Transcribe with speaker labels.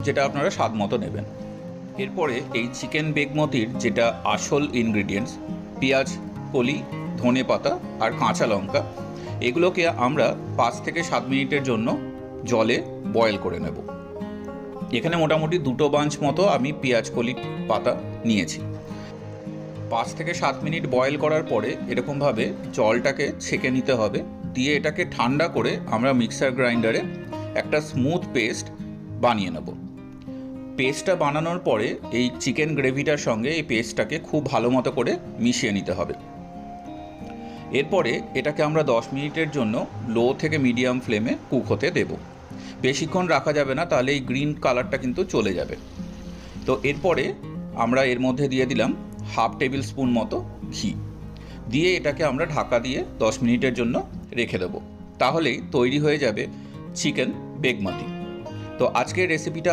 Speaker 1: যেটা আপনারা স্বাদ মতো নেবেন। এরপরে এই চিকেন বেগমতির যেটা আসল ইনগ্রিডিয়েন্টস, পেঁয়াজ কলি, ধনে পাতা আর কাঁচা লঙ্কা, এগুলোকে আমরা 5 থেকে 7 মিনিটের জন্য জলে বয়েল করে নেব। এখানে মোটামুটি 2 বাঞ্চ মতো আমি পেঁয়াজ কলি পাতা নিয়েছি। 5 থেকে 7 মিনিট বয়েল করার পরে এরকমভাবে জলটাকে ছেঁকে নিতে হবে। দিয়ে এটাকে ঠান্ডা করে আমরা মিক্সার গ্রাইন্ডারে একটা স্মুথ পেস্ট বানিয়ে নেব। পেস্টটা বানানোর পরে এই চিকেন গ্রেভিটার সঙ্গে এই পেস্টটাকে খুব ভালো মতো করে মিশিয়ে নিতে হবে। এরপরে এটাকে আমরা 10 মিনিটের জন্য লো থেকে মিডিয়াম ফ্লেমে কুক হতে দেব। বেশিক্ষণ রাখা যাবে না, তাহলে এই গ্রিন কালারটা কিন্তু চলে যাবে। তো এরপরে আমরা এর মধ্যে দিয়ে দিলাম 1/2 টেবিল স্পুন মতো ঘি। দিয়ে এটাকে আমরা ঢাকা দিয়ে 10 মিনিটের জন্য রেখে দেবো। তাহলেই তৈরি হয়ে যাবে চিকেন বেগমতি। তো আজকের রেসিপিটা